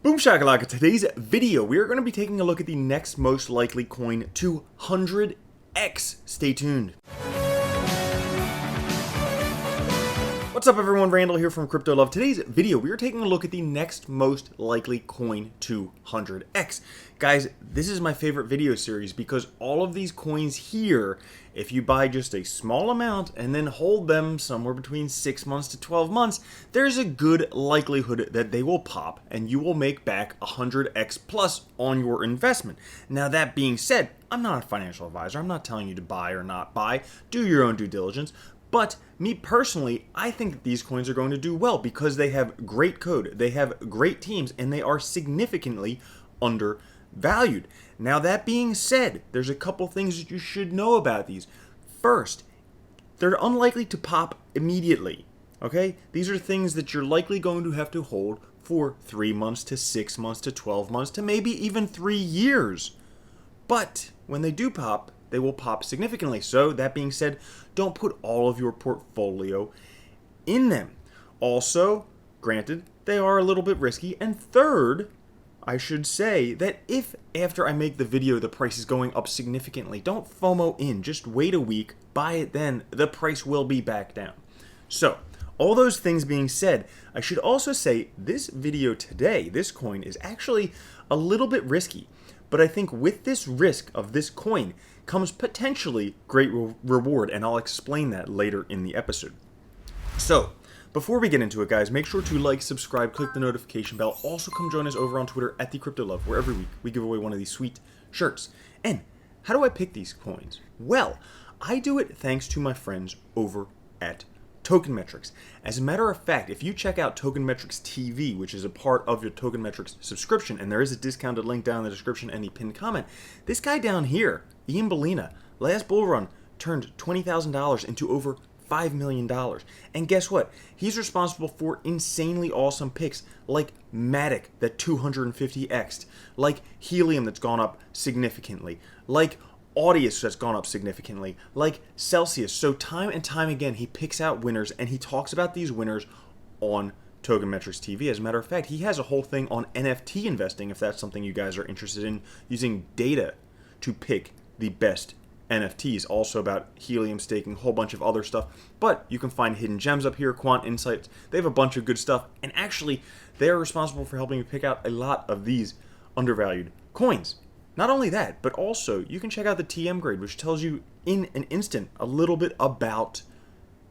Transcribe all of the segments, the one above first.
Boom shakalaka, today's video, we are going to be taking a look at the next most likely coin to 100x. Stay tuned. What's up everyone, Randall here from Crypto Love. Today's video, we are taking a look at the next most likely coin to 100x. Guys, this is my favorite video series because all of these coins here, if you buy just a small amount and then hold them somewhere between 6 months to 12 months, there's a good likelihood that they will pop and you will make back 100x plus on your investment. Now that being said, I'm not a financial advisor. I'm not telling you to buy or not buy. Do your own due diligence. But me personally, I think that these coins are going to do well because they have great code, they have great teams, and they are significantly undervalued. Now that being said, there's a couple things that you should know about these. First, they're unlikely to pop immediately, okay? These are things that you're likely going to have to hold for 3 months to 6 months to 12 months to maybe even 3 years. But when they do pop, they will pop significantly. So that being said, don't put all of your portfolio in them. Also, granted, they are a little bit risky. And third, I should say that if after I make the video the price is going up significantly, don't FOMO in. Just wait a week, buy it then. The price will be back down. So, all those things being said, I should also say this video today, this coin, is actually a little bit risky. But I think with this risk of this coin comes potentially great reward, and I'll explain that later in the episode. So, before we get into it, guys, make sure to like, subscribe, click the notification bell. Also, come join us over on Twitter at @TheCryptoLove, where every week we give away one of these sweet shirts. And how do I pick these coins? Well, I do it thanks to my friends over at Tokenmetrics. As a matter of fact, if you check out Tokenmetrics TV, which is a part of your Tokenmetrics subscription, and there is a discounted link down in the description and the pinned comment, this guy down here, Ian Bellina, last bull run turned $20,000 into over $5 million. And guess what? He's responsible for insanely awesome picks like Matic that 250x'd, like Helium that's gone up significantly, like Audius that's gone up significantly, like Celsius. So time and time again, he picks out winners and he talks about these winners on Tokenmetrics TV. As a matter of fact, he has a whole thing on NFT investing if that's something you guys are interested in, using data to pick the best NFTs. Also about Helium staking, a whole bunch of other stuff. But you can find hidden gems up here, Quant Insights. They have a bunch of good stuff. And actually, they are responsible for helping you pick out a lot of these undervalued coins. Not only that, but also you can check out the TM grade, which tells you in an instant a little bit about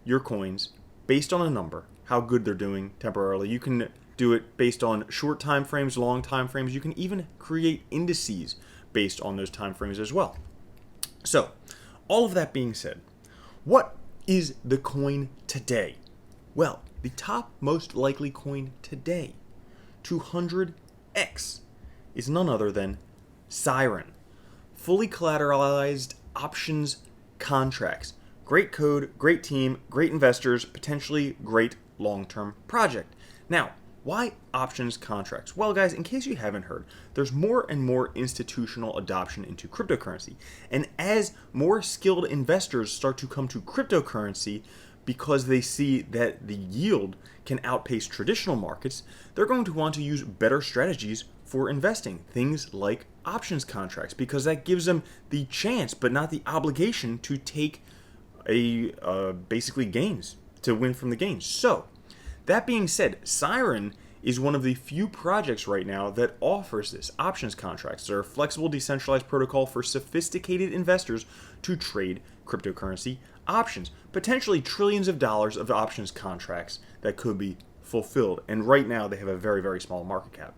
your coins based on a number, how good they're doing temporarily. You can do it based on short time frames, long time frames. You can even create indices based on those time frames as well. So, all of that being said, what is the coin today? Well, the top most likely coin today, 200x, is none other than Siren. Fully collateralized options contracts. Great code, great team, great investors, potentially great long-term project. Now, why options contracts? Well, guys, in case you haven't heard, there's more and more institutional adoption into cryptocurrency. And as more skilled investors start to come to cryptocurrency because they see that the yield can outpace traditional markets, they're going to want to use better strategies for investing. Things like options contracts, because that gives them the chance, but not the obligation, to take basically gains, to win from the gains. So, that being said, Siren is one of the few projects right now that offers this, options contracts. They're a flexible, decentralized protocol for sophisticated investors to trade cryptocurrency options. Potentially trillions of dollars of options contracts that could be fulfilled. And right now, they have a very, very small market cap.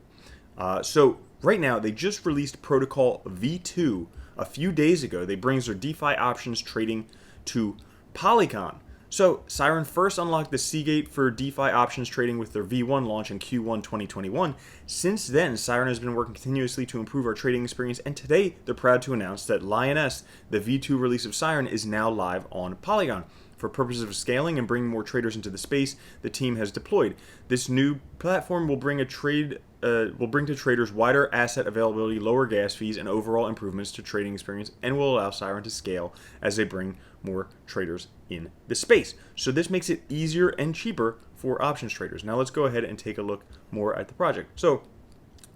So right now, they just released Protocol V2 a few days ago. They brings their DeFi options trading to Polygon. So Siren first unlocked the Seagate for DeFi options trading with their V1 launch in Q1 2021. Since then, Siren has been working continuously to improve our trading experience, and today they're proud to announce that Lioness, the V2 release of Siren, is now live on Polygon. For purposes of scaling and bringing more traders into the space, the team has deployed. This new platform will bring to traders wider asset availability, lower gas fees, and overall improvements to trading experience, and will allow Siren to scale as they bring more traders in the space. So this makes it easier and cheaper for options traders. Now let's go ahead and take a look more at the project. So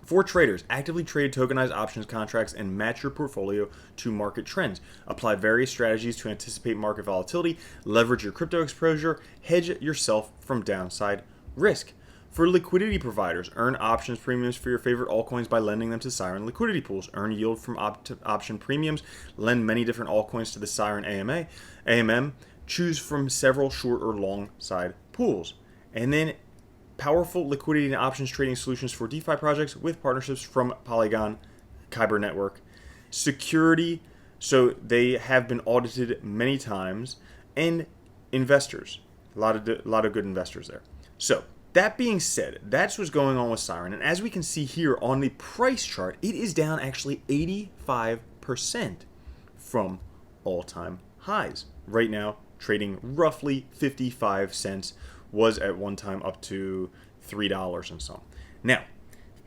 For traders, actively trade tokenized options contracts and match your portfolio to market trends. Apply various strategies to anticipate market volatility, leverage your crypto exposure, hedge yourself from downside risk. For liquidity providers, earn options premiums for your favorite altcoins by lending them to Siren liquidity pools. Earn yield from option premiums. Lend many different altcoins to the Siren AMM. Choose from several short or long side pools. And then powerful liquidity and options trading solutions for DeFi projects with partnerships from Polygon, Kyber Network. Security, so they have been audited many times. And investors, a lot of good investors there. So that being said, that's what's going on with Siren. And as we can see here on the price chart, it is down actually 85% from all-time highs. Right now, trading roughly 55 cents, was at one time up to $3 and some. Now,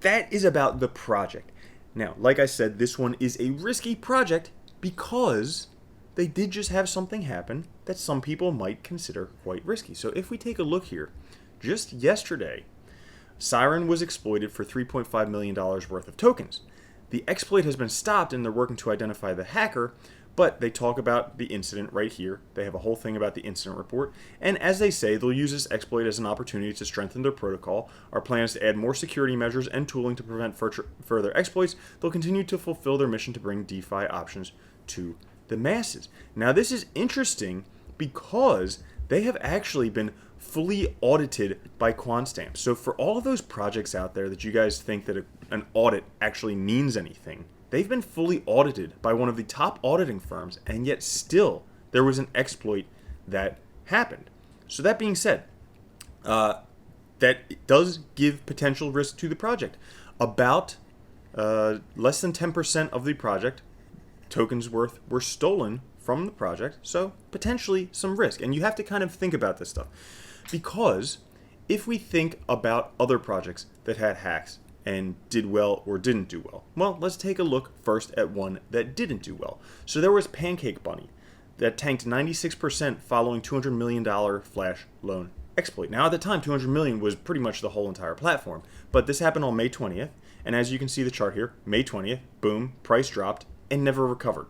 that is about the project. Now, like I said, this one is a risky project because they did just have something happen that some people might consider quite risky. So if we take a look here, just yesterday, Siren was exploited for $3.5 million worth of tokens. The exploit has been stopped and they're working to identify the hacker, but they talk about the incident right here. They have a whole thing about the incident report. And as they say, they'll use this exploit as an opportunity to strengthen their protocol. Our plan is to add more security measures and tooling to prevent further exploits. They'll continue to fulfill their mission to bring DeFi options to the masses. Now, this is interesting because they have actually been fully audited by Quantstamp. So for all of those projects out there that you guys think that an audit actually means anything, they've been fully audited by one of the top auditing firms, and yet still there was an exploit that happened. So that being said, that does give potential risk to the project. About less than 10% of the project tokens worth were stolen from the project, so potentially some risk. And you have to kind of think about this stuff, because if we think about other projects that had hacks and did well or didn't do well, well, let's take a look first at one that didn't do well. So there was Pancake Bunny that tanked 96% following $200 million flash loan exploit. Now at the time, 200 million was pretty much the whole entire platform, but this happened on May 20th, and as you can see the chart here, May 20th, boom, price dropped and never recovered.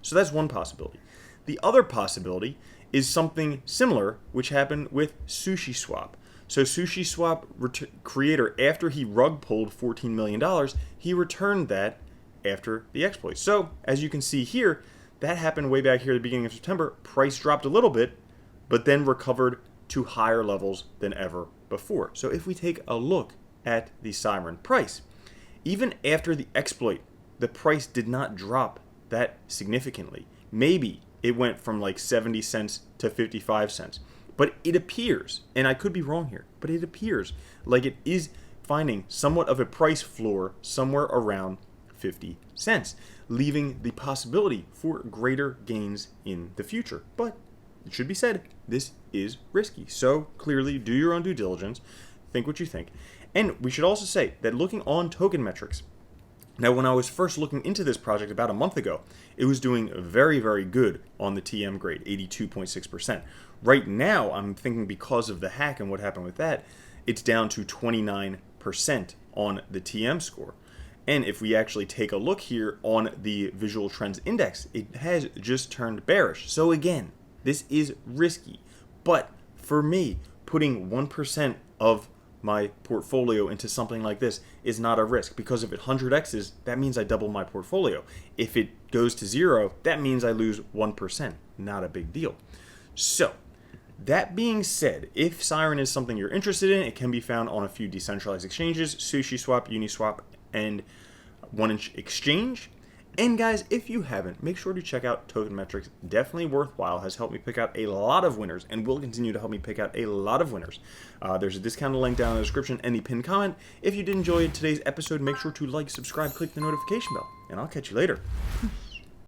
So that's one possibility. The other possibility is something similar, which happened with SushiSwap. So SushiSwap creator, after he rug pulled $14 million, he returned that after the exploit. So as you can see here, that happened way back here at the beginning of September. Price dropped a little bit, but then recovered to higher levels than ever before. So if we take a look at the Siren price, even after the exploit, the price did not drop that significantly. Maybe it went from like 70 cents to 55 cents. But it appears, and I could be wrong here, but it appears like it is finding somewhat of a price floor somewhere around 50 cents, leaving the possibility for greater gains in the future. But it should be said, this is risky. So clearly do your own due diligence, think what you think. And we should also say that looking on Tokenmetrics, now when I was first looking into this project about a month ago, it was doing very, very good on the TM grade, 82.6%. Right now, I'm thinking because of the hack and what happened with that, it's down to 29% on the TM score. And if we actually take a look here on the Visual Trends Index, it has just turned bearish. So again, this is risky. But for me, putting 1% of my portfolio into something like this is not a risk, because if it 100x's, that means I double my portfolio. If it goes to 0, that means I lose 1%. Not a big deal. So that being said, if Siren is something you're interested in, it can be found on a few decentralized exchanges, SushiSwap, Uniswap, and 1inch Exchange. And guys, if you haven't, make sure to check out Tokenmetrics. Definitely worthwhile. Has helped me pick out a lot of winners and will continue to help me pick out a lot of winners. There's a discounted link down in the description and the pinned comment. If you did enjoy today's episode, make sure to like, subscribe, click the notification bell, and I'll catch you later.